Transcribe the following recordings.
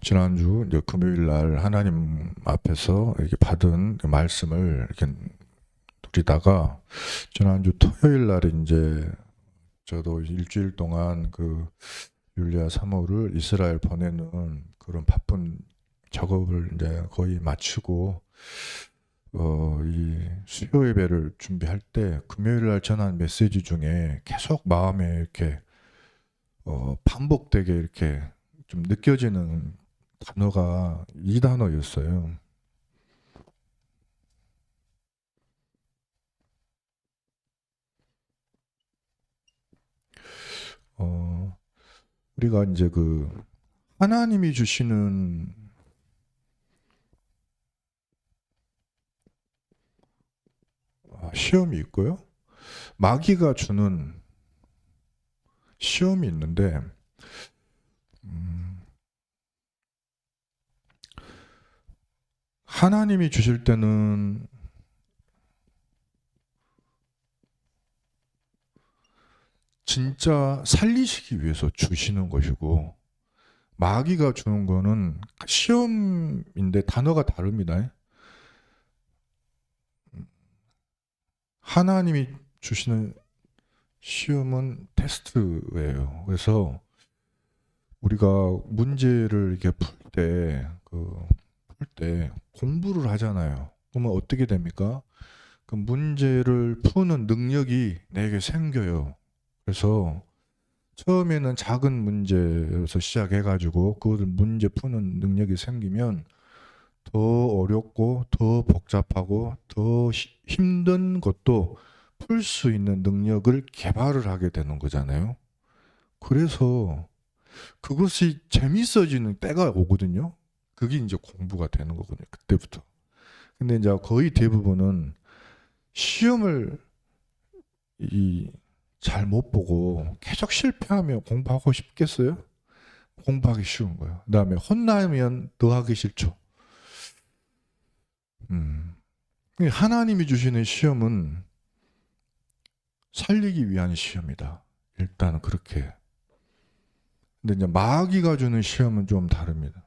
지난주 이제 금요일 날 하나님 앞에서 이렇게 받은 그 말씀을 이렇게 누리다가 지난주 토요일 날 이제 저도 일주일 동안 그 율리아 사모를 이스라엘 보내는 그런 바쁜 작업을 이제 거의 마치고 이 수요 예배를 준비할 때 금요일 날 전한 메시지 중에 계속 마음에 이렇게 반복되게 이렇게 좀 느껴지는 단어가 이 단어였어요. 우리가 이제 그 하나님이 주시는 시험이 있고요. 마귀가 주는 시험이 있는데 하나님이 주실 때는 진짜 살리시기 위해서 주시는 것이고 마귀가 주는 거는 시험인데 단어가 다릅니다. 하나님이 주시는 시험은 테스트예요. 그래서 우리가 문제를 이렇게 풀 때 공부를 하잖아요. 그러면 어떻게 됩니까? 그 문제를 푸는 능력이 내게 생겨요. 그래서 처음에는 작은 문제에서 시작해가지고 그것을 문제 푸는 능력이 생기면 더 어렵고 더 복잡하고 더 힘든 것도 풀 수 있는 능력을 개발을 하게 되는 거잖아요. 그래서 그것이 재밌어지는 때가 오거든요. 그게 이제 공부가 되는 거거든요. 그때부터. 근데 이제 거의 대부분은 시험을 잘 못 보고 계속 실패하면 공부하고 싶겠어요? 공부하기 쉬운 거예요. 그 다음에 혼나면 더 하기 싫죠. 하나님이 주시는 시험은 살리기 위한 시험이다. 일단은 그렇게. 근데 이제 마귀가 주는 시험은 좀 다릅니다.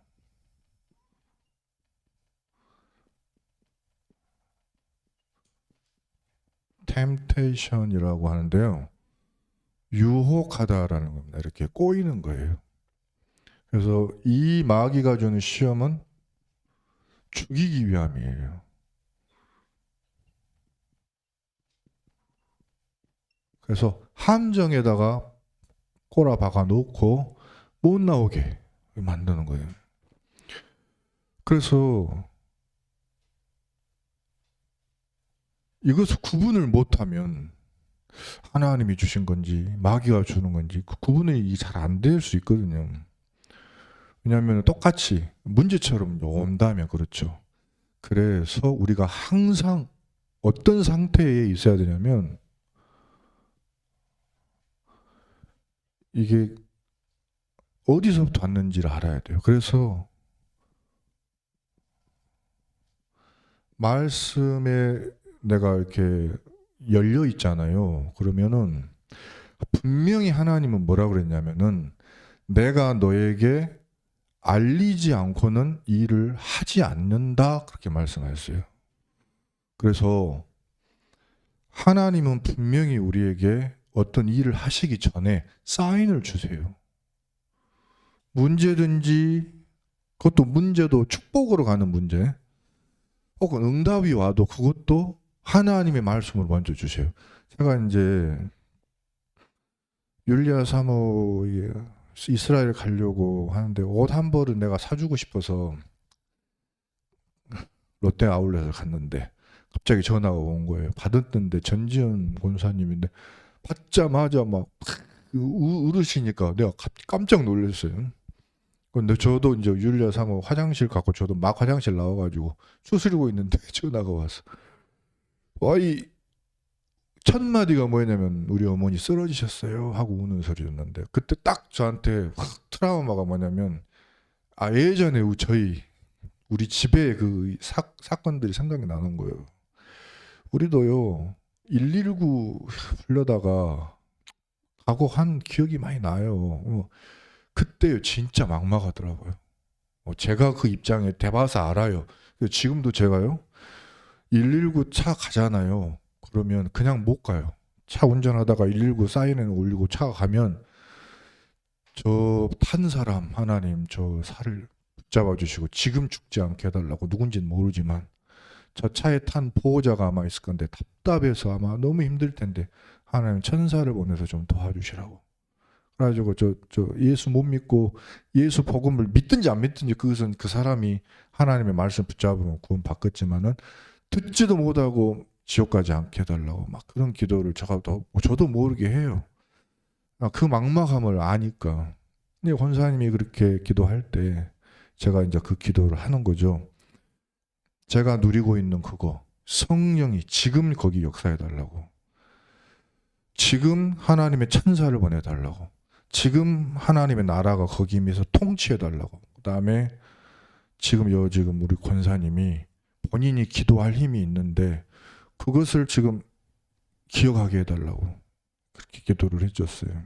템테이션이라고 하는데요. 유혹하다라는 겁니다. 이렇게 꼬이는 거예요. 그래서 이 마귀가 주는 시험은 죽이기 위함이에요. 그래서 함정에다가 꼬라박아 놓고 못 나오게 만드는 거예요. 그래서 이것을 구분을 못하면 하나님이 주신 건지 마귀가 주는 건지 그 구분이 잘 안 될 수 있거든요. 왜냐하면 똑같이 문제처럼 온다면 그렇죠. 그래서 우리가 항상 어떤 상태에 있어야 되냐면 이게 어디서부터 왔는지를 알아야 돼요. 그래서 말씀에 내가 이렇게 열려 있잖아요. 그러면은 분명히 하나님은 뭐라 그랬냐면은 내가 너에게 알리지 않고는 일을 하지 않는다 그렇게 말씀하셨어요. 그래서 하나님은 분명히 우리에게 어떤 일을 하시기 전에 사인을 주세요. 문제든지 그것도 문제도 축복으로 가는 문제 혹은 응답이 와도 그것도 하나님의 말씀으로 먼저 주세요. 제가 이제 율리아 사모에 이스라엘 가려고 하는데 옷 한 벌은 내가 사주고 싶어서 롯데 아울렛을 갔는데 갑자기 전화가 온 거예요. 받았는데 전지현 권사님인데 받자마자 막 울으시니까 내가 깜짝 놀랐어요. 근데 저도 이제 율리아 사모 화장실 갔고 저도 막 화장실 나와가지고 수술이고 있는데 전화가 와서 와이 첫 마디가 뭐냐면 우리 어머니 쓰러지셨어요 하고 우는 소리였는데 그때 딱 저한테 확 트라우마가 뭐냐면 예전에 우리 집에 그 사건들이 생각이 나는 거예요. 우리도요 119 불러다가 가고 한 기억이 많이 나요. 그때요 진짜 막막하더라고요. 제가 그 입장에 대봐서 알아요. 지금도 제가요 119 차 가잖아요. 그러면 그냥 못 가요. 차 운전하다가 119 사이렌 울리고 차가 가면 저 탄 사람 하나님 저 살을 붙잡아 주시고 지금 죽지 않게 해달라고, 누군지는 모르지만 저 차에 탄 보호자가 아마 있을 건데 답답해서 아마 너무 힘들 텐데 하나님 천사를 보내서 좀 도와주시라고. 그래가지고 저 예수 못 믿고 예수 복음을 믿든지 안 믿든지 그것은 그 사람이 하나님의 말씀 붙잡으면 구원 받겠지만은 듣지도 못하고 지옥 가지 않게 해달라고 막 그런 기도를 저도 모르게 해요. 그 막막함을 아니까. 근데 권사님이 그렇게 기도할 때 제가 이제 그 기도를 하는 거죠. 제가 누리고 있는 그거, 성령이 지금 거기 역사해 달라고. 지금 하나님의 천사를 보내 달라고. 지금 하나님의 나라가 거기 임해서 통치해 달라고. 그다음에 지금 우리 권사님이 본인이 기도할 힘이 있는데 그것을 지금 기억하게 해달라고 그렇게 기도를 해줬어요.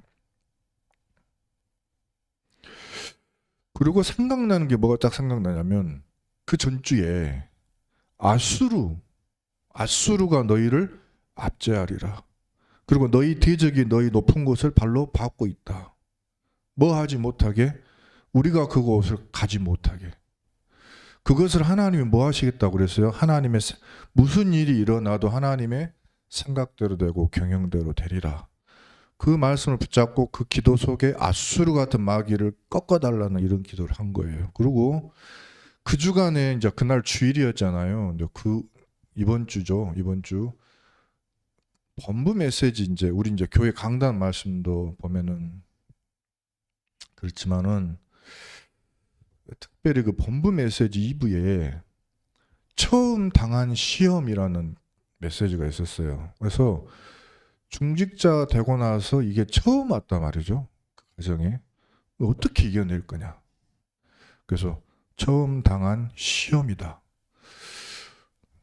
그리고 생각나는 게 뭐가 딱 생각나냐면 그 전주에 아수르가 너희를 압제하리라. 그리고 너희 대적이 너희 높은 곳을 발로 밟고 있다. 뭐 하지 못하게? 우리가 그곳을 가지 못하게. 그것을 하나님이 뭐 하시겠다고 그랬어요? 하나님의 무슨 일이 일어나도 하나님의 생각대로 되고 경영대로 되리라. 그 말씀을 붙잡고 그 기도 속에 아수르 같은 마귀를 꺾어달라는 이런 기도를 한 거예요. 그리고 그 주간에 이제 그날 주일이었잖아요. 이번 주 본부 메시지 우리 교회 강단 말씀도 보면은 그렇지만은 특별히 그 본부 메시지 2부에 처음 당한 시험이라는 메시지가 있었어요. 그래서 중직자 되고 나서 이게 처음 왔단 말이죠. 그 과정에 어떻게 이겨낼 거냐. 그래서 처음 당한 시험이다.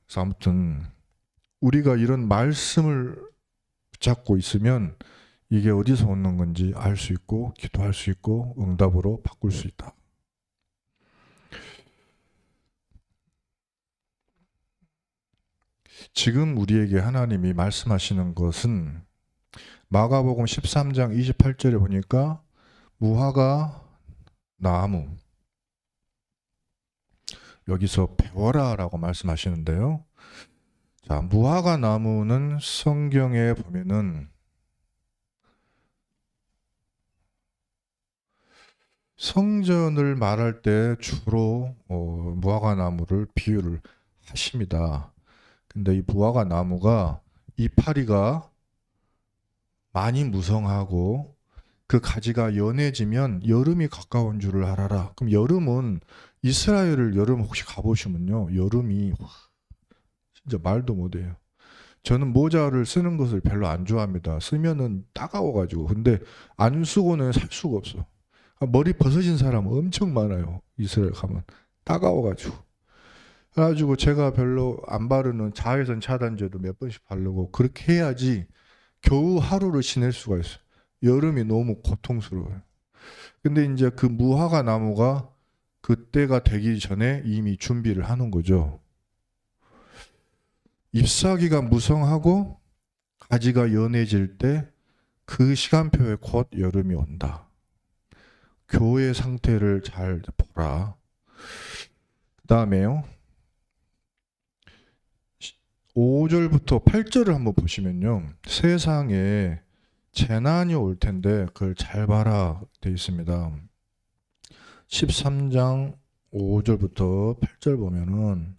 그래서 아무튼 우리가 이런 말씀을 붙잡고 있으면 이게 어디서 오는 건지 알 수 있고 기도할 수 있고 응답으로 바꿀 수 있다. 지금 우리에게 하나님이 말씀하시는 것은 마가복음 13장 28절에 보니까 무화과 나무, 여기서 배워라라고 말씀하시는데요. 자, 무화과 나무는 성경에 보면은 성전을 말할 때 주로 무화과 나무를 비유를 하십니다. 근데 이 무화과 나무가 이파리가 많이 무성하고 그 가지가 연해지면 여름이 가까운 줄을 알아라. 그럼 여름은 이스라엘을 여름 혹시 가보시면요, 여름이 진짜 말도 못해요. 저는 모자를 쓰는 것을 별로 안 좋아합니다. 쓰면은 따가워가지고. 근데 안 쓰고는 살 수가 없어. 머리 벗어진 사람 엄청 많아요. 이스라엘 가면 따가워가지고. 그래가지고 제가 별로 안 바르는 자외선 차단제도 몇 번씩 바르고 그렇게 해야지 겨우 하루를 지낼 수가 있어요. 여름이 너무 고통스러워요. 근데 이제 그 무화과 나무가 그때가 되기 전에 이미 준비를 하는 거죠. 잎사귀가 무성하고 가지가 연해질 때 그 시간표에 곧 여름이 온다. 교회 상태를 잘 보라. 그 다음에요. 5절부터 8절을 한번 보시면요. 세상에 재난이 올 텐데 그걸 잘 봐라 되어 있습니다. 13장 5절부터 8절 보면은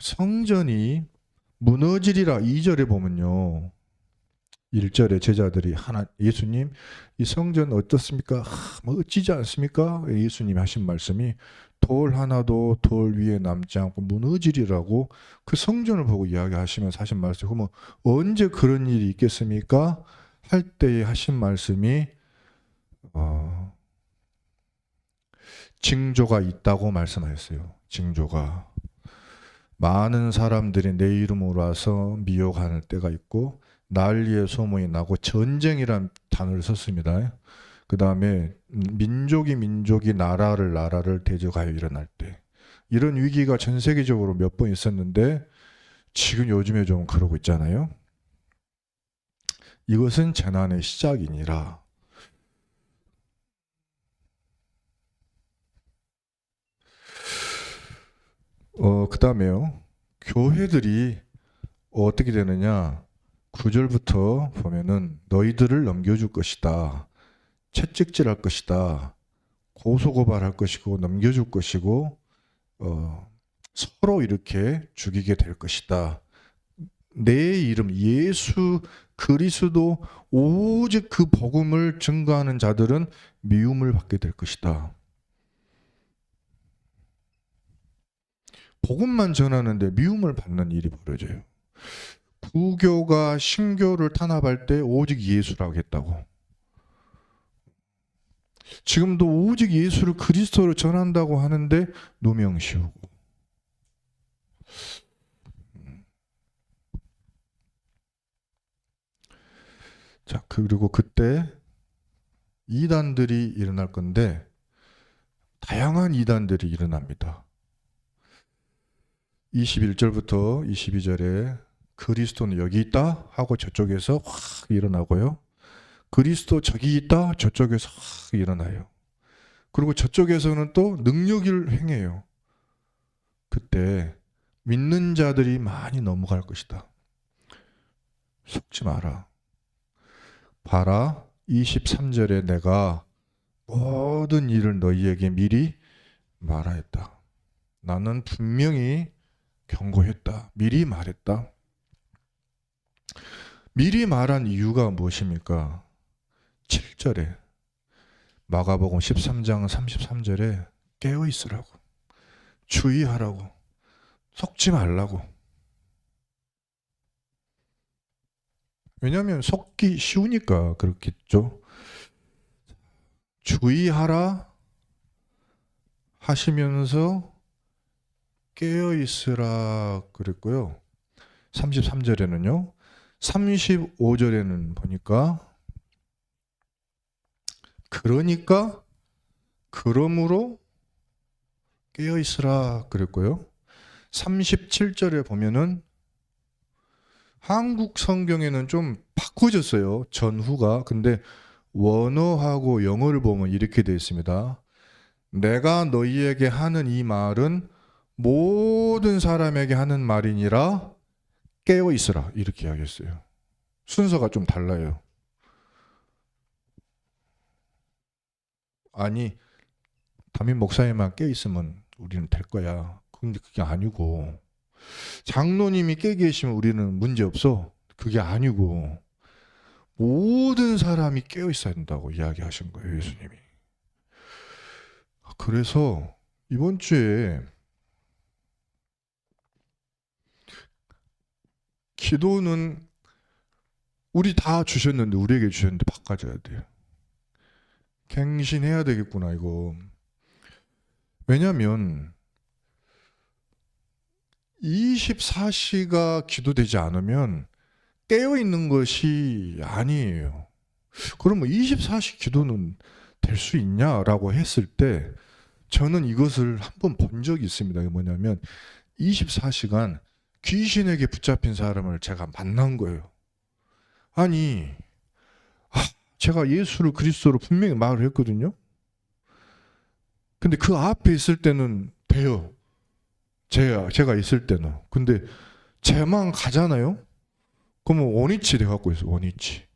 성전이 무너지리라. 2절에 보면요. 1절에 제자들이 예수님 이 성전 어떻습니까? 뭐 어찌지 않습니까? 예수님이 하신 말씀이 돌 하나도 돌 위에 남지 않고 무너지리라고 그 성전을 보고 이야기하시면서 하신 말씀. 그러면 언제 그런 일이 있겠습니까? 할 때에 하신 말씀이 징조가 있다고 말씀하셨어요. 징조가. 많은 사람들이 내 이름으로 와서 미혹하는 때가 있고 난리의 소문이 나고 전쟁이란 단어를 썼습니다. 그 다음에 민족이 나라를 대적하여 일어날 때, 이런 위기가 전 세계적으로 몇 번 있었는데 지금 요즘에 좀 그러고 있잖아요. 이것은 재난의 시작이니라. 그 다음에요. 교회들이 어떻게 되느냐. 9절부터 보면은 너희들을 넘겨줄 것이다. 채찍질할 것이다. 고소고발할 것이고 넘겨줄 것이고 서로 이렇게 죽이게 될 것이다. 내 이름 예수 그리스도 오직 그 복음을 증거하는 자들은 미움을 받게 될 것이다. 복음만 전하는데 미움을 받는 일이 벌어져요. 부교가 신교를 탄압할 때 오직 예수라고 했다고. 지금도 오직 예수를 그리스도로 전한다고 하는데 누명 씌우고. 자, 그리고 그때 이단들이 일어날 건데 다양한 이단들이 일어납니다. 21절부터 22절에 그리스도는 여기 있다 하고 저쪽에서 확 일어나고요. 그리스도 저기 있다 저쪽에서 확 일어나요. 그리고 저쪽에서는 또 능력을 행해요. 그때 믿는 자들이 많이 넘어갈 것이다. 속지 마라. 봐라 23절에 내가 모든 일을 너희에게 미리 말하였다. 나는 분명히 경고했다. 미리 말했다. 미리 말한 이유가 무엇입니까? 7절에 마가복음 13장 33절에 깨어 있으라고, 주의하라고, 속지 말라고. 왜냐하면 속기 쉬우니까 그렇겠죠. 주의하라 하시면서 깨어 있으라 그랬고요. 33절에는요. 35절에는 보니까 그러니까 그러므로 깨어 있으라 그랬고요. 37절에 보면은 한국 성경에는 좀 바꿔졌어요. 전후가. 근데 원어하고 영어를 보면 이렇게 되어 있습니다. 내가 너희에게 하는 이 말은 모든 사람에게 하는 말이니라 깨어 있으라. 이렇게 이야기했어요. 순서가 좀 달라요. 아니, 담임 목사님만 깨어 있으면 우리는 될 거야. 근데 그게 아니고, 장로님이 깨 계시면 우리는 문제 없어. 그게 아니고, 모든 사람이 깨어 있어야 된다고 이야기하신 거예요, 예수님이. 그래서 이번 주에 기도는 우리 다 주셨는데 우리에게 주셨는데 바꿔줘야 돼요. 갱신해야 되겠구나 이거. 왜냐하면 24시가 기도되지 않으면 깨어있는 것이 아니에요. 그러면 24시 기도는 될 수 있냐라고 했을 때 저는 이것을 한번 본 적이 있습니다. 뭐냐면 24시간 귀신에게 붙잡힌 사람을 제가 만난 거예요. 아니, 제가 예수를 그리스도로 분명히 말을 했거든요. 근데 그 앞에 있을 때는 돼요. 제가 있을 때는. 근데 쟤만 가잖아요. 그러면 원위치 돼갖고 있어. 원위치.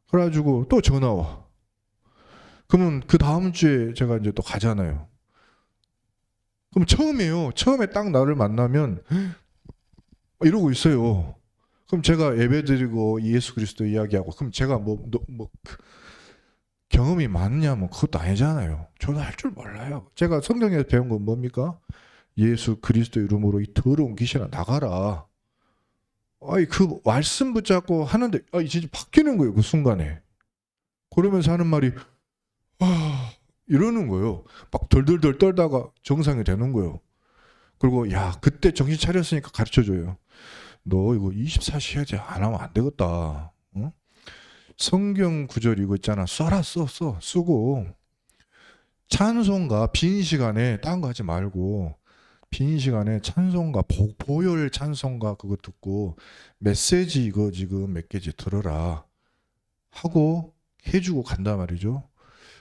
그래가지고 또 전화 와. 그러면 그 다음 주에 제가 이제 또 가잖아요. 그럼 처음에 딱 나를 만나면 이러고 있어요. 그럼 제가 예배드리고 예수 그리스도 이야기하고 그럼 제가 경험이 많냐면 그것도 아니잖아요. 저도 할 줄 몰라요. 제가 성경에서 배운 건 뭡니까? 예수 그리스도 이름으로 이 더러운 귀신아 나가라. 아이 그 말씀 붙잡고 하는데 진짜 바뀌는 거예요. 그 순간에. 그러면서 하는 말이 이러는 거예요. 막 덜덜덜 떨다가 정상이 되는 거예요. 그리고 야 그때 정신 차렸으니까 가르쳐줘요. 너 이거 24시 해야지 안 하면 안 되겠다. 응? 성경 구절 이거 있잖아. 써라 쓰고 찬송가 빈 시간에 딴 거 하지 말고 빈 시간에 찬송가 보혈 찬송가 그거 듣고 메시지 이거 지금 몇 개지 들어라 하고 해주고 간단 말이죠.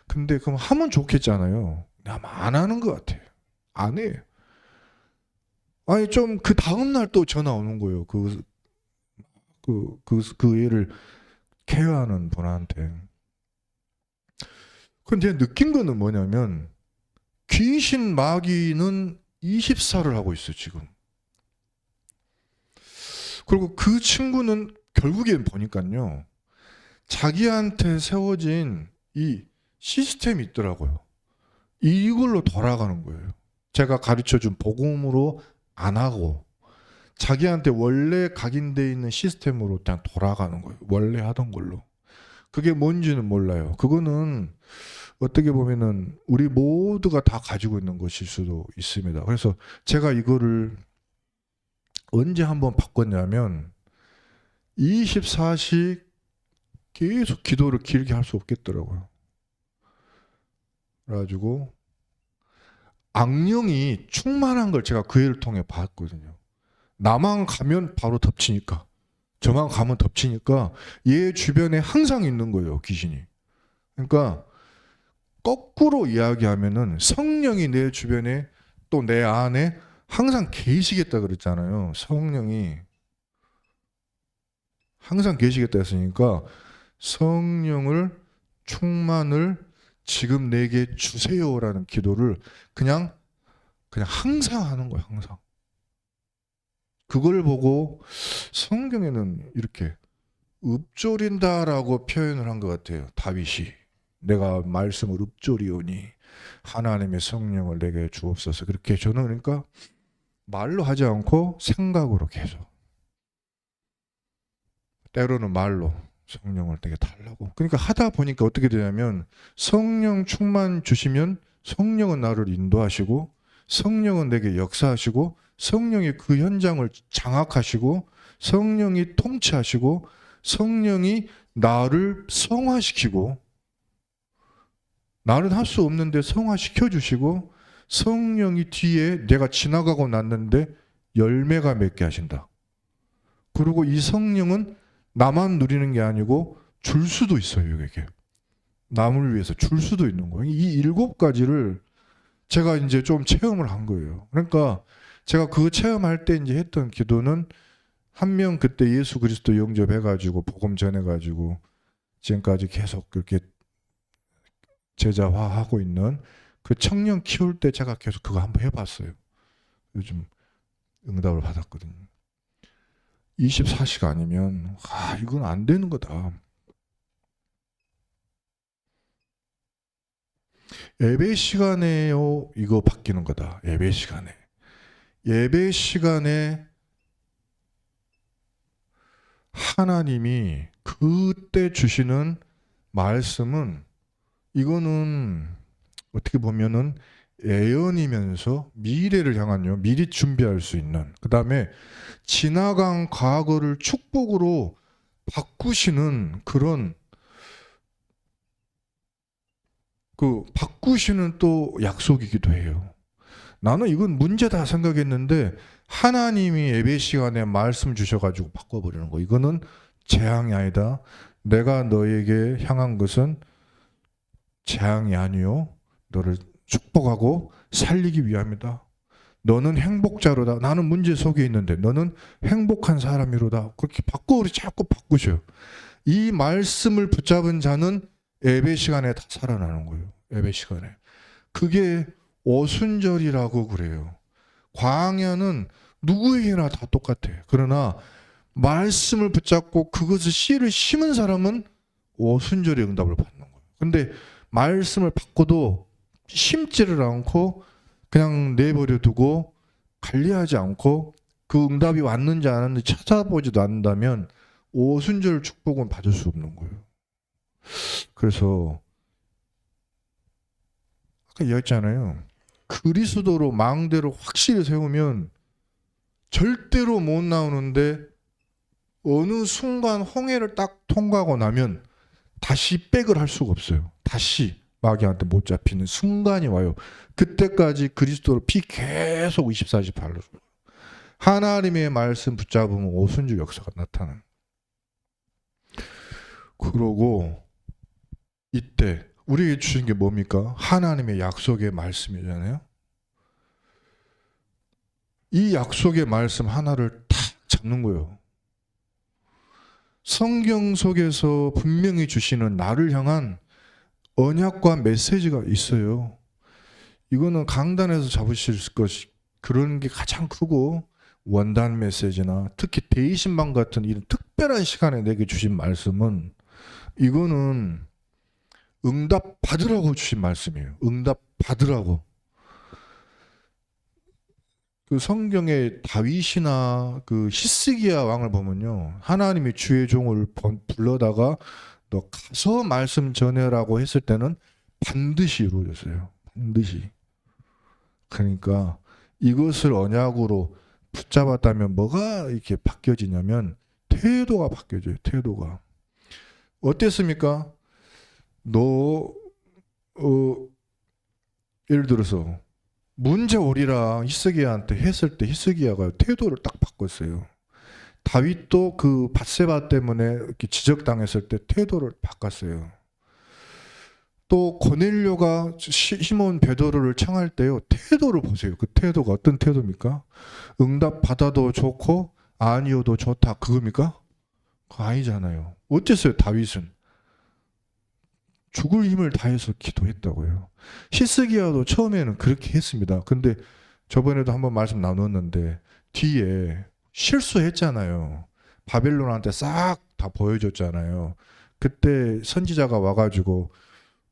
근데 그럼 하면 좋겠잖아요. 안 하는 것 같아. 안 해. 아니 좀 그 다음 날 또 전화 오는 거예요. 그 애를 케어하는 분한테. 근데 느낀 거는 뭐냐면 귀신 마귀는 24를 하고 있어 지금. 그리고 그 친구는 결국엔 보니까요. 자기한테 세워진 이 시스템이 있더라고요. 이걸로 돌아가는 거예요. 제가 가르쳐준 복음으로 안 하고 자기한테 원래 각인되어 있는 시스템으로 그냥 돌아가는 거예요. 원래 하던 걸로. 그게 뭔지는 몰라요. 그거는 어떻게 보면은 우리 모두가 다 가지고 있는 것일 수도 있습니다. 그래서 제가 이거를 언제 한번 바꿨냐면 24시 계속 기도를 길게 할 수 없겠더라고요. 그래가지고 악령이 충만한 걸 제가 그 애를 통해 봤거든요. 나만 가면 바로 덮치니까, 저만 가면 덮치니까 얘 주변에 항상 있는 거예요, 귀신이. 그러니까 거꾸로 이야기하면은 성령이 내 주변에 또 내 안에 항상 계시겠다 그랬잖아요. 성령이 항상 계시겠다 했으니까 성령을 충만을 지금 내게 주세요라는 기도를 그냥 항상 하는 거예요. 항상. 그걸 보고 성경에는 이렇게 읊조린다라고 표현을 한 것 같아요. 다윗이 내가 말씀을 읊조리오니 하나님의 성령을 내게 주옵소서. 그렇게 저는 그러니까 말로 하지 않고 생각으로 계속, 때로는 말로 성령을 되게 달라고. 그러니까 하다 보니까 어떻게 되냐면 성령 충만 주시면 성령은 나를 인도하시고 성령은 내게 역사하시고 성령이 그 현장을 장악하시고 성령이 통치하시고 성령이 나를 성화시키고, 나는 할 수 없는데 성화시켜 주시고 성령이 뒤에 내가 지나가고 났는데 열매가 맺게 하신다. 그리고 이 성령은 나만 누리는 게 아니고 줄 수도 있어요. 이게 남을 위해서 줄 수도 있는 거예요. 이 7가지를 제가 이제 좀 체험을 한 거예요. 그러니까 제가 그 체험할 때 이제 했던 기도는 한 명 그때 예수 그리스도 영접해가지고 복음 전해가지고 지금까지 계속 그렇게 제자화하고 있는 그 청년 키울 때 제가 계속 그거 한번 해봤어요. 요즘 응답을 받았거든요. 24시가 아니면 이건 안 되는 거다. 예배 시간에요 이거 바뀌는 거다. 예배 시간에. 예배 시간에 하나님이 그때 주시는 말씀은 이거는 어떻게 보면은 예언이면서 미래를 향한요. 미리 준비할 수 있는. 그 다음에 지나간 과거를 축복으로 바꾸시는 그런 바꾸시는 또 약속이기도 해요. 나는 이건 문제다 생각했는데 하나님이 예배 시간에 말씀 주셔가지고 바꿔버리는 거. 이거는 재앙이 아니다. 내가 너에게 향한 것은 재앙이 아니요. 너를 축복하고 살리기 위함이다. 너는 행복자로다. 나는 문제 속에 있는데 너는 행복한 사람이로다. 그렇게 자꾸 바꾸셔요. 이 말씀을 붙잡은 자는 예배 시간에 다 살아나는 거예요. 예배 시간에. 그게 오순절이라고 그래요. 광야는 누구에게나 다 똑같아. 그러나 말씀을 붙잡고 그것을 씨를 심은 사람은 오순절의 응답을 받는 거예요. 근데 말씀을 받고도 심지를 않고 그냥 내버려 두고 관리하지 않고 그 응답이 왔는지 안 왔는지 찾아보지도 않는다면 오순절 축복은 받을 수 없는 거예요. 그래서 아까 이야기했잖아요. 그리스도로 망대로 확실히 세우면 절대로 못 나오는데 어느 순간 홍해를 딱 통과하고 나면 다시 백을 할 수가 없어요. 다시 마귀한테 못 잡히는 순간이 와요. 그때까지 그리스도로 피 계속 24시 발로 하나님의 말씀 붙잡으면 오순절 역사가 나타나는. 그러고 이때 우리에게 주신 게 뭡니까? 하나님의 약속의 말씀이잖아요. 이 약속의 말씀 하나를 탁 잡는 거예요. 성경 속에서 분명히 주시는 나를 향한 언약과 메시지가 있어요. 이거는 강단에서 잡으실 것이 그런 게 가장 크고, 원단 메시지나 특히 대의신방 같은 이런 특별한 시간에 내게 주신 말씀은 이거는 응답 받으라고 주신 말씀이에요. 응답 받으라고. 그 성경의 다윗이나 그 히스기야 왕을 보면요, 하나님이 주의 종을 불러다가 너 가서 말씀 전해라고 했을 때는 반드시 이루어졌어요. 반드시. 그러니까 이것을 언약으로 붙잡았다면 뭐가 이렇게 바뀌어지냐면 태도가 바뀌어져요. 태도가. 어땠습니까? 예를 들어서 문제 오리라 히스기야한테 했을 때 히스기야가 태도를 딱 바꿨어요. 다윗도 그 밧세바 때문에 이렇게 지적당했을 때 태도를 바꿨어요. 또 고넬료가 시몬 베드로를 청할 때요, 태도를 보세요. 그 태도가 어떤 태도입니까? 응답 받아도 좋고 아니어도 좋다, 그겁니까? 그거 아니잖아요. 어땠어요? 다윗은 죽을 힘을 다해서 기도했다고요. 히스기야도 처음에는 그렇게 했습니다. 근데 저번에도 한번 말씀 나눴는데 뒤에 실수했잖아요. 바벨론한테 싹 다 보여줬잖아요. 그때 선지자가 와가지고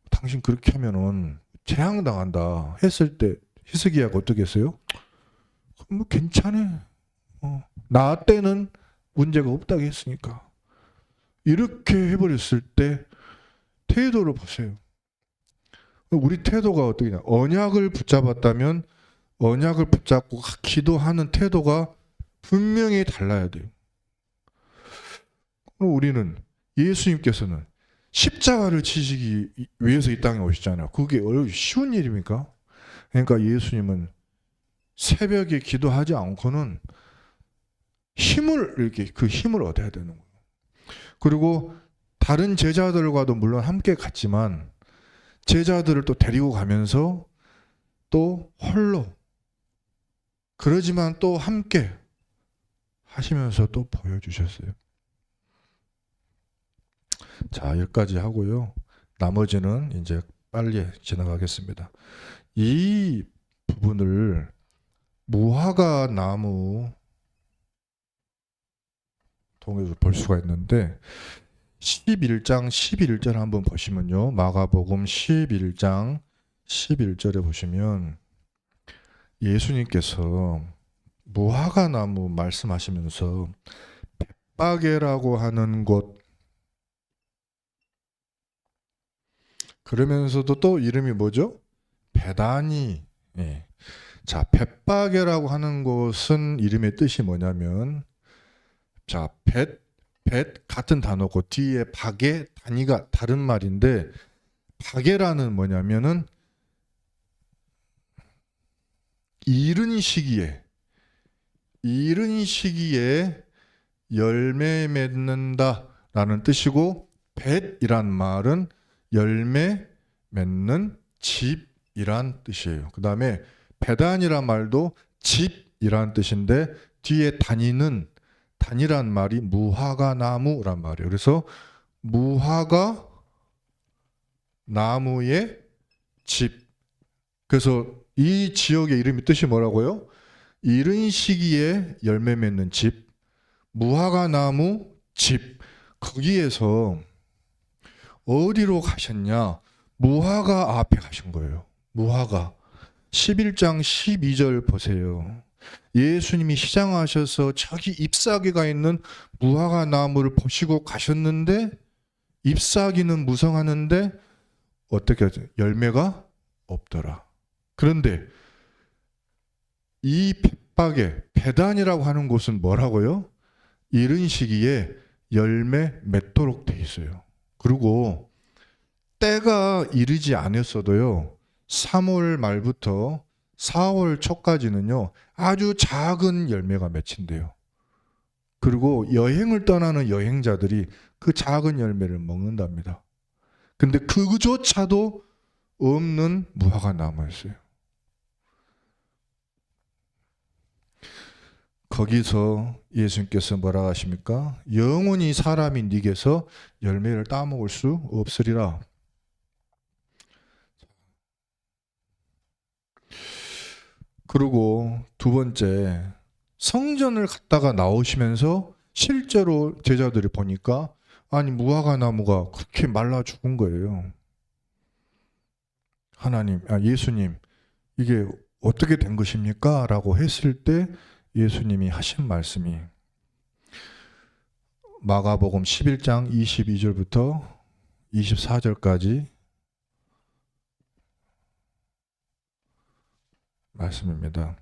당신 그렇게 하면은 재앙당한다 했을 때 히스기야가 어떻게 했어요? 뭐 괜찮아. 나 때는 문제가 없다고 했으니까. 이렇게 해버렸을 때 태도를 보세요. 우리 태도가 어떻게냐? 언약을 붙잡았다면 언약을 붙잡고 기도하는 태도가 분명히 달라야 돼요. 우리는 예수님께서는 십자가를 지시기 위해서 이 땅에 오시잖아요. 그게 쉬운 일입니까? 그러니까 예수님은 새벽에 기도하지 않고는 이렇게 그 힘을 얻어야 되는 거예요. 그리고 다른 제자들과도 물론 함께 갔지만 제자들을 또 데리고 가면서 또 홀로, 그러지만 또 함께 하시면서 또 보여주셨어요. 자, 여기까지 하고요. 나머지는 이제 빨리 지나가겠습니다. 이 부분을 무화과 나무 통해서 볼 수가 있는데 11장 11절 한번 보시면요. 마가복음 11장 11절에 보시면 예수님께서 무화과 나무 말씀하시면서 벳바게라고 하는 곳, 그러면서도 또 이름이 뭐죠? 베다니. 예. 자, 벳바게라고 하는 곳은 이름의 뜻이 뭐냐면, 자, 벳 같은 단어고 뒤에 바게, 다니가 다른 말인데, 바게라는 뭐냐면은 이른 시기에 열매 맺는다라는 뜻이고, 벳이란 말은 열매 맺는 집이란 뜻이에요. 그 다음에 베단이란 말도 집이란 뜻인데 뒤에 단이란 말이 무화과 나무란 말이에요. 그래서 무화과 나무의 집. 그래서 이 지역의 이름이 뜻이 뭐라고요? 이른 시기에 열매 맺는 집, 무화과 나무 집. 거기에서 어디로 가셨냐? 무화과 앞에 가신 거예요. 무화과. 11장 12절 보세요. 예수님이 시장하셔서 저기 잎사귀가 있는 무화과 나무를 보시고 가셨는데 잎사귀는 무성하는데 어떻게 하죠? 열매가 없더라. 그런데 이 벳바게, 베단이라고 하는 곳은 뭐라고요? 이른 시기에 열매 맺도록 돼 있어요. 그리고 때가 이르지 않았어도요, 3월 말부터 4월 초까지는요, 아주 작은 열매가 맺힌대요. 그리고 여행을 떠나는 여행자들이 그 작은 열매를 먹는답니다. 근데 그조차도 없는 무화과 나무였어요. 거기서 예수님께서 뭐라 하십니까? 영원히 사람이 네게서 열매를 따먹을 수 없으리라. 그리고 두 번째, 성전을 갔다가 나오시면서 실제로 제자들이 보니까 아니 무화과 나무가 그렇게 말라 죽은 거예요. 예수님, 이게 어떻게 된 것입니까? 라고 했을 때 예수님이 하신 말씀이 마가복음 11장 22절부터 24절까지 말씀입니다.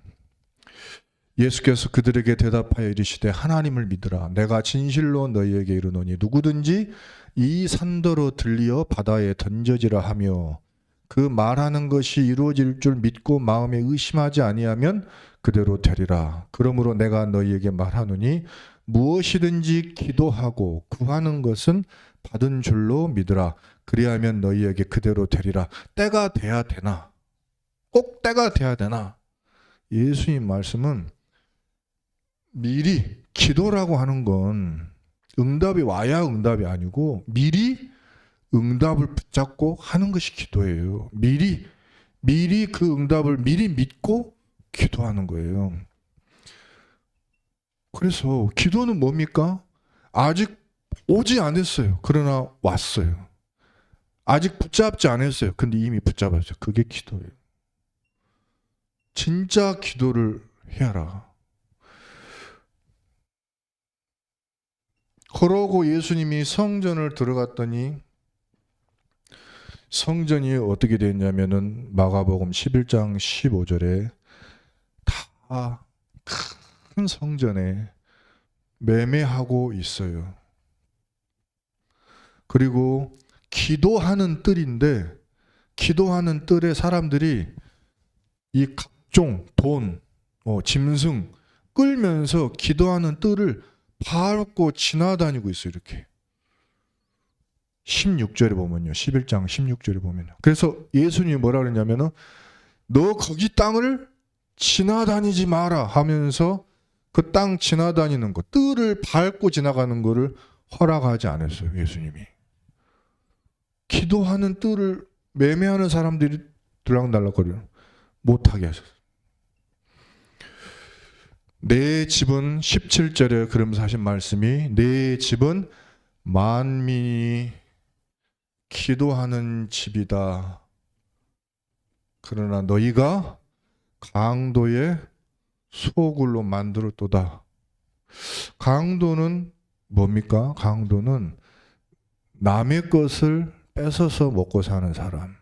예수께서 그들에게 대답하여 이르시되 하나님을 믿으라. 내가 진실로 너희에게 이르노니 누구든지 이 산더러 들리어 바다에 던져지라 하며 그 말하는 것이 이루어질 줄 믿고 마음에 의심하지 아니하면 그대로 되리라. 그러므로 내가 너희에게 말하노니 무엇이든지 기도하고 구하는 것은 받은 줄로 믿으라. 그리하면 너희에게 그대로 되리라. 때가 돼야 되나? 꼭 때가 돼야 되나? 예수님 말씀은 미리 기도라고 하는 건 응답이 와야 응답이 아니고 미리 응답을 붙잡고 하는 것이 기도예요. 미리 그 응답을 미리 믿고 기도하는 거예요. 그래서 기도는 뭡니까? 아직 오지 않았어요. 그러나 왔어요. 아직 붙잡지 않았어요. 근데 이미 붙잡았어요. 그게 기도예요. 진짜 기도를 해라. 그러고 예수님이 성전을 들어갔더니 성전이 어떻게 됐냐면은 마가복음 11장 15절에 다 큰 성전에 매매하고 있어요. 그리고 기도하는 뜰인데 기도하는 뜰에 사람들이 이 각종 돈, 짐승 끌면서 기도하는 뜰을 밟고 지나다니고 있어요. 이렇게 16절에 보면요. 11장 16절에 보면요. 그래서 예수님이 뭐라 그랬냐면은 너 거기 땅을 지나다니지 마라 하면서 그 땅 지나다니는 거, 뜰을 밟고 지나가는 거를 허락하지 않았어요. 예수님이. 기도하는 뜰을 매매하는 사람들이 들락날락거려요. 못하게 하셨어요. 내 집은 17절에 그러면서 하신 말씀이 내 집은 만민이 기도하는 집이다. 그러나 너희가 강도의 소굴로 만들었도다. 강도는 뭡니까? 강도는 남의 것을 뺏어서 먹고 사는 사람.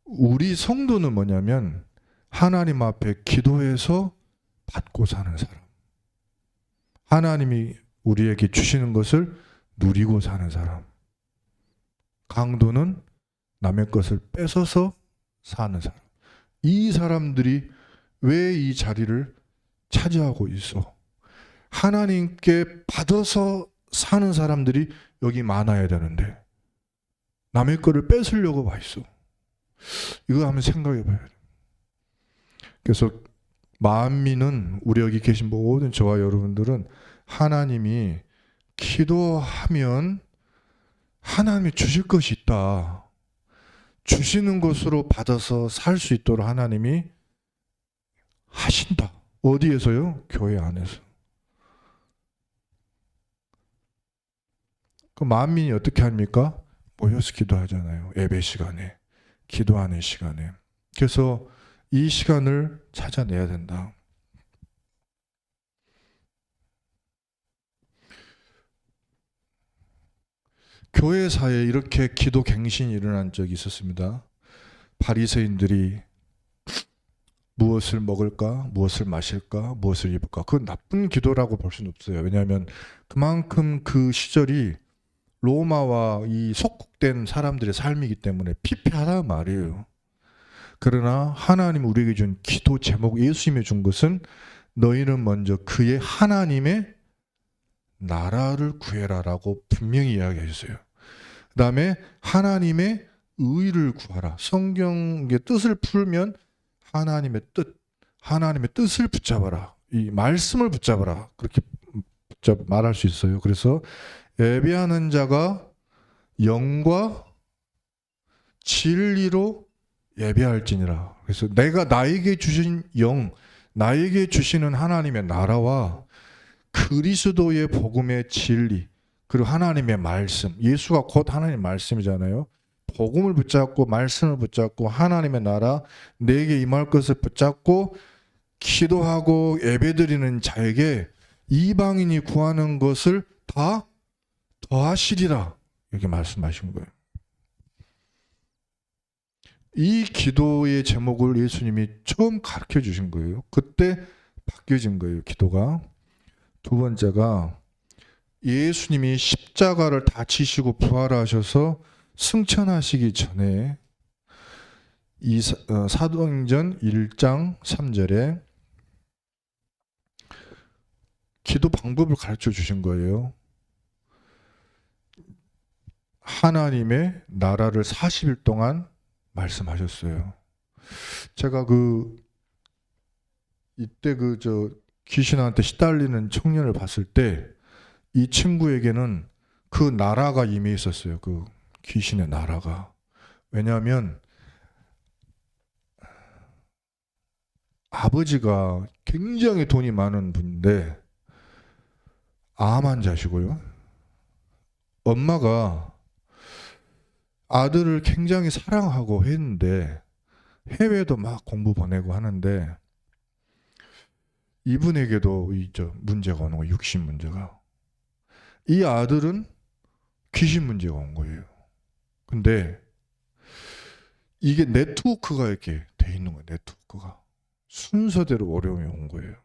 우리 성도는 뭐냐면 하나님 앞에 기도해서 받고 사는 사람. 하나님이 우리에게 주시는 것을 누리고 사는 사람. 강도는 남의 것을 뺏어서 사는 사람. 이 사람들이 왜 이 자리를 차지하고 있어? 하나님께 받아서 사는 사람들이 여기 많아야 되는데 남의 거를 뺏으려고 와 있어. 이거 한번 생각해 봐야 돼. 그래서 만민은 우리 여기 계신 모든 저와 여러분들은 하나님이 기도하면 하나님이 주실 것이 있다. 주시는 것으로 받아서 살 수 있도록 하나님이 하신다. 어디에서요? 교회 안에서. 그 만민이 어떻게 합니까? 모여서 기도하잖아요. 예배 시간에, 기도하는 시간에. 그래서 이 시간을 찾아내야 된다. 교회사에 이렇게 기도 갱신이 일어난 적이 있었습니다. 바리새인들이 무엇을 먹을까, 무엇을 마실까, 무엇을 입을까. 그건 나쁜 기도라고 볼 수는 없어요. 왜냐하면 그만큼 그 시절이 로마와 이 속국된 사람들의 삶이기 때문에 피폐하다는 말이에요. 그러나 하나님 우리에게 준 기도 제목, 예수님이 준 것은 너희는 먼저 그의 하나님의 나라를 구해라라고 분명히 이야기하셨어요. 그 다음에 하나님의 의를 구하라. 성경의 뜻을 풀면 하나님의 뜻을 붙잡아라. 이 말씀을 붙잡아라. 그렇게 말할 수 있어요. 그래서 예배하는 자가 영과 진리로 예배할지니라. 그래서 내가 나에게 주신 영, 나에게 주시는 하나님의 나라와 그리스도의 복음의 진리, 그리고 하나님의 말씀, 예수가 곧 하나님의 말씀이잖아요. 복음을 붙잡고 말씀을 붙잡고 하나님의 나라, 내게 임할 것을 붙잡고 기도하고 예배드리는 자에게 이방인이 구하는 것을 다 더하시리라. 이렇게 말씀하신 거예요. 이 기도의 제목을 예수님이 처음 가르쳐 주신 거예요. 그때 바뀌어진 거예요, 기도가. 두 번째가 예수님이 십자가를 다 지시고 부활하셔서 승천하시기 전에 이 사도행전 1장 3절에 기도 방법을 가르쳐 주신 거예요. 하나님의 나라를 40일 동안 말씀하셨어요. 제가 이때 귀신한테 시달리는 청년을 봤을 때 이 친구에게는 그 나라가 이미 있었어요. 그 귀신의 나라가. 왜냐하면 아버지가 굉장히 돈이 많은 분인데 암 환자시고요. 엄마가 아들을 굉장히 사랑하고 했는데 해외도 막 공부 보내고 하는데 이분에게도 문제가 오는 거예요. 육신 문제가. 이 아들은 귀신 문제가 온 거예요. 근데 이게 네트워크가 이렇게 돼 있는 거예요. 네트워크가. 순서대로 어려움이 온 거예요.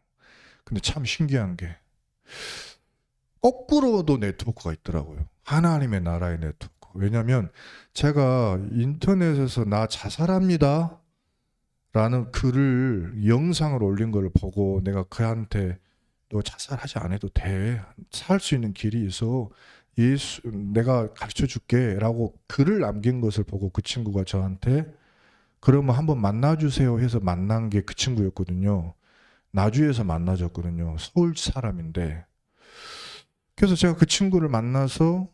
근데 참 신기한 게 거꾸로도 네트워크가 있더라고요. 하나님의 나라의 네트워크. 왜냐하면 제가 인터넷에서 나 자살합니다 라는 글을 영상을 올린 걸 보고 내가 그한테 너 자살하지 않아도 돼. 살 수 있는 길이 있어. 내가 가르쳐 줄게 라고 글을 남긴 것을 보고 그 친구가 저한테 그러면 한번 만나주세요 해서 만난 게 그 친구였거든요. 나주에서 만나졌거든요. 서울 사람인데. 그래서 제가 그 친구를 만나서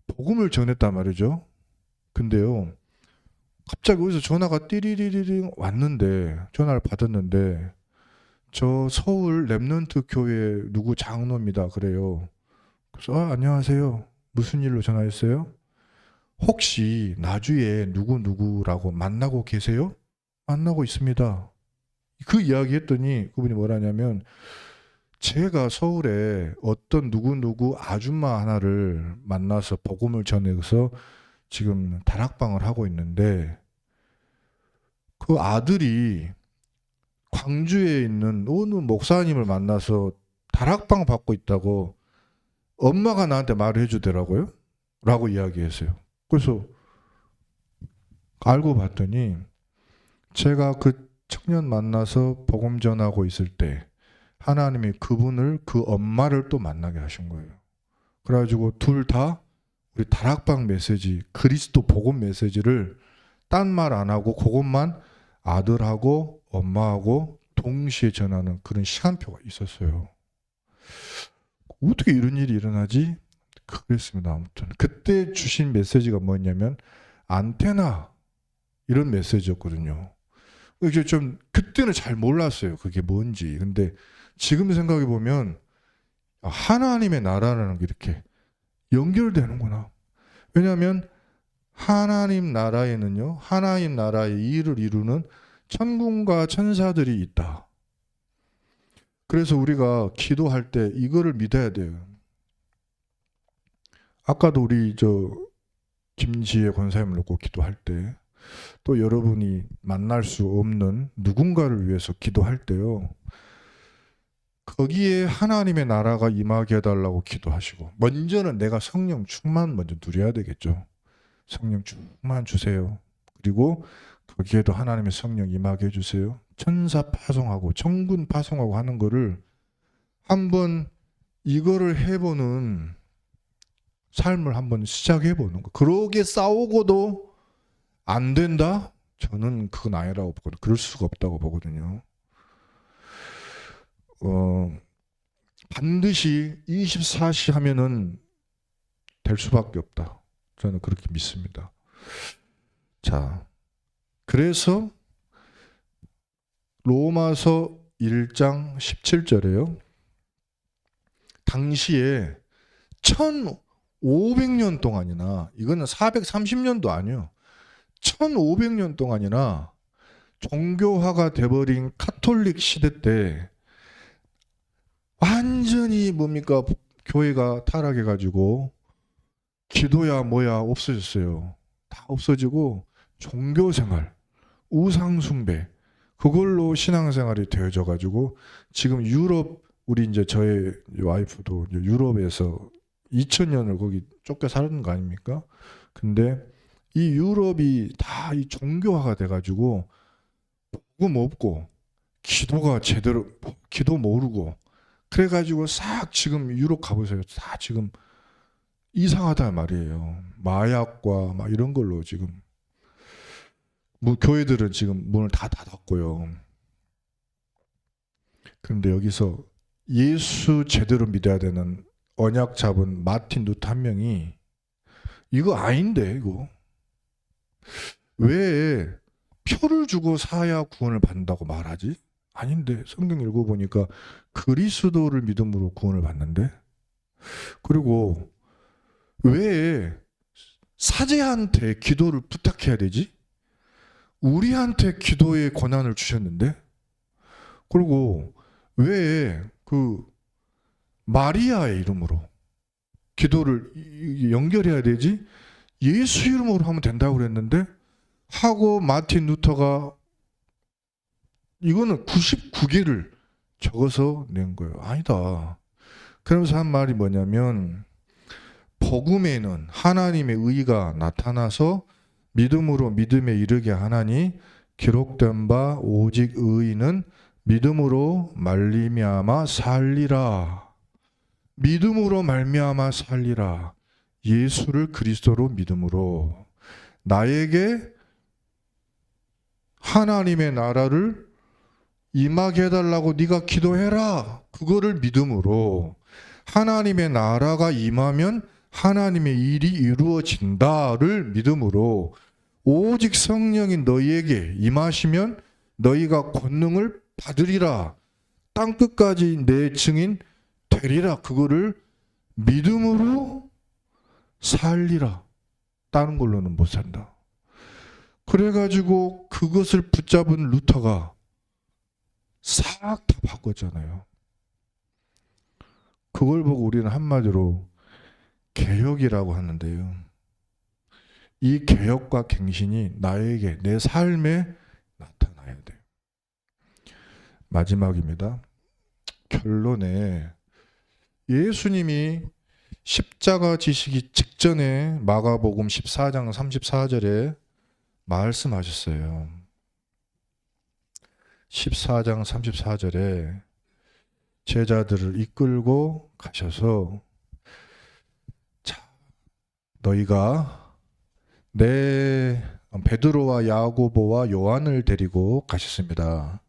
복음을 전했단 말이죠. 근데요. 갑자기 어디서 전화가 띠리리리링 왔는데 전화를 받았는데 저 서울 랩넌트 교회 누구 장로입니다. 그래요. 그래서 안녕하세요. 무슨 일로 전화했어요? 혹시 나주에 누구누구라고 만나고 계세요? 만나고 있습니다. 그 이야기 했더니 그분이 뭐라냐면 제가 서울에 어떤 누구누구 아줌마 하나를 만나서 복음을 전해서 지금 다락방을 하고 있는데 그 아들이 광주에 있는 어느 목사님을 만나서 다락방 받고 있다고 엄마가 나한테 말을 해주더라고요. 라고 이야기했어요. 그래서 알고 봤더니 제가 그 청년 만나서 복음 전하고 있을 때 하나님이 그분을 그 엄마를 또 만나게 하신 거예요. 그래가지고 둘 다 우리 다락방 메시지 그리스도 복음 메시지를 딴 말 안 하고 그것만 아들하고 엄마하고 동시에 전하는 그런 시간표가 있었어요. 어떻게 이런 일이 일어나지? 그랬습니다. 아무튼 그때 주신 메시지가 뭐냐면 안테나 이런 메시지였거든요. 이게 좀 그때는 잘 몰랐어요. 그게 뭔지. 근데 지금 생각해 보면 하나님의 나라라는 게 이렇게 연결되는구나. 왜냐하면 하나님 나라에는요. 하나님 나라의 일을 이루는 천군과 천사들이 있다. 그래서 우리가 기도할 때 이거를 믿어야 돼요. 아까도 우리 김지혜 권사님을 놓고 기도할 때 또 여러분이 만날 수 없는 누군가를 위해서 기도할 때요. 거기에 하나님의 나라가 임하게 해달라고 기도하시고, 먼저는 내가 성령 충만 먼저 누려야 되겠죠. 성령 충만 주세요. 그리고 거기에도 하나님의 성령 임하게 해주세요. 천사 파송하고 천군 파송하고 하는 거를 한번 이거를 해보는 삶을 한번 시작해보는 거. 그러게 싸우고도 안 된다? 저는 그건 아니라고 보거든요. 그럴 수가 없다고 보거든요. 반드시 24시 하면은 될 수밖에 없다. 저는 그렇게 믿습니다. 자, 그래서 로마서 1장 17절에요. 당시에 1500년 동안이나, 이거는 430년도 아니에요. 1500년 동안이나 종교화가 돼버린 카톨릭 시대 때 완전히 뭡니까? 교회가 타락해가지고 기도야 뭐야 없어졌어요. 다 없어지고 종교생활, 우상숭배, 그걸로 신앙생활이 되어져가지고 지금 유럽, 우리 이제 저의 와이프도 이제 유럽에서 2000년을 거기 쫓겨 사는 거 아닙니까? 근데 이 유럽이 다 이 종교화가 돼가지고 복음 없고 기도가 제대로, 기도 모르고 그래가지고 싹 지금 유럽 가보세요. 다 지금 이상하단 말이에요. 마약과 막 이런 걸로 지금 교회들은 지금 문을 다 닫았고요. 그런데 여기서 예수 제대로 믿어야 되는 언약 잡은 마틴 루터 한 명이 이거 아닌데 이거 왜 표를 주고 사야 구원을 받는다고 말하지? 아닌데 성경 읽어보니까 그리스도를 믿음으로 구원을 받는데, 그리고 왜 사제한테 기도를 부탁해야 되지? 우리한테 기도의 권한을 주셨는데, 그리고 왜 그 마리아의 이름으로 기도를 연결해야 되지? 예수 이름으로 하면 된다고 그랬는데 하고 마틴 루터가 이거는 99개를 적어서 낸 거예요. 아니다. 그러면서 한 말이 뭐냐면 복음에는 하나님의 의가 나타나서 믿음으로 믿음에 이르게 하나니 기록된 바 오직 의인은 믿음으로 말미암아 살리라. 믿음으로 말미암아 살리라. 예수를 그리스도로 믿음으로 나에게 하나님의 나라를 임하게 해달라고 네가 기도해라. 그거를 믿음으로 하나님의 나라가 임하면 하나님의 일이 이루어진다를 믿음으로 오직 성령이 너희에게 임하시면 너희가 권능을 받으리라. 땅끝까지 내 증인 되리라. 그거를 믿음으로 살리라. 다른 걸로는 못 산다. 그래가지고 그것을 붙잡은 루터가 싹 다 바꿨잖아요. 그걸 보고 우리는 한마디로 개혁이라고 하는데요. 이 개혁과 갱신이 나에게, 내 삶에 나타나야 돼요. 마지막입니다. 결론에 예수님이 십자가 지시기 직전에 마가복음 14장 34절에 말씀하셨어요. 14장 34절에 제자들을 이끌고 가셔서 자, 너희가 내 베드로와 야고보와 요한을 데리고 가셨습니다.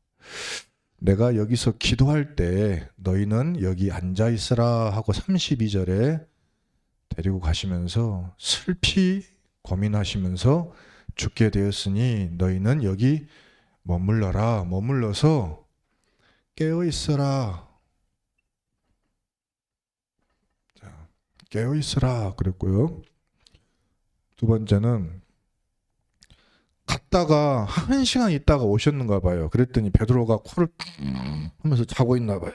내가 여기서 기도할 때 너희는 여기 앉아 있으라 하고 32절에 데리고 가시면서 슬피 고민하시면서 죽게 되었으니 너희는 여기 머물러라. 머물러서 깨어 있어라. 자, 깨어 있으라 그랬고요. 두 번째는 갔다가 1시간 있다가 오셨는가 봐요. 그랬더니 베드로가 코를 하면서 자고 있나 봐요.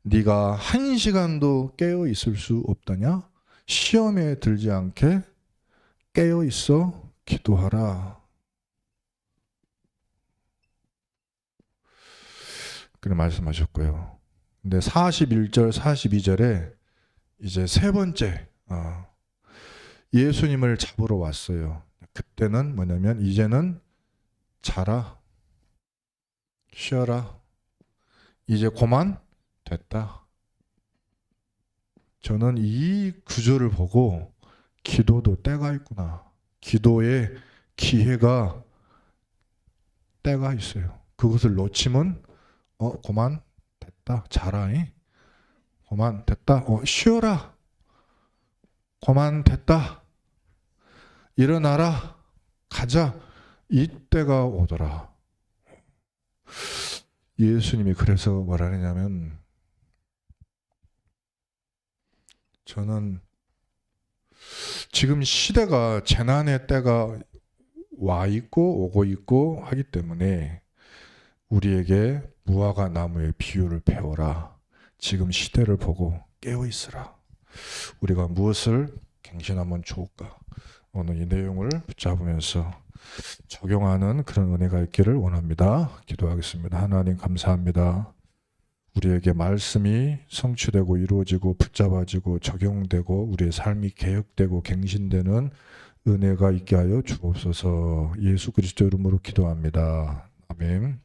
네가 1시간도 깨어 있을 수 없다냐? 시험에 들지 않게 깨어 있어 기도하라. 그렇게 말씀하셨고요. 근데 41절, 42절에 이제 세 번째 예수님을 잡으러 왔어요. 그때는 뭐냐면 이제는 자라, 쉬어라, 이제 그만 됐다. 저는 이 구절을 보고 기도도 때가 있구나. 기도의 기회가 때가 있어요. 그것을 놓치면 그만 됐다. 자라이. 그만 됐다. 쉬어라. 그만 됐다. 일어나라. 가자. 이때가 오더라. 예수님이 그래서 뭐라 하냐면 저는 지금 시대가 재난의 때가 와 있고 오고 있고 하기 때문에 우리에게 무화과 나무의 비유를 배워라. 지금 시대를 보고 깨어 있으라. 우리가 무엇을 갱신하면 좋을까? 오늘 이 내용을 붙잡으면서 적용하는 그런 은혜가 있기를 원합니다. 기도하겠습니다. 하나님 감사합니다. 우리에게 말씀이 성취되고 이루어지고 붙잡아지고 적용되고 우리의 삶이 개혁되고 갱신되는 은혜가 있게 하여 주옵소서. 예수 그리스도 이름으로 기도합니다. 아멘.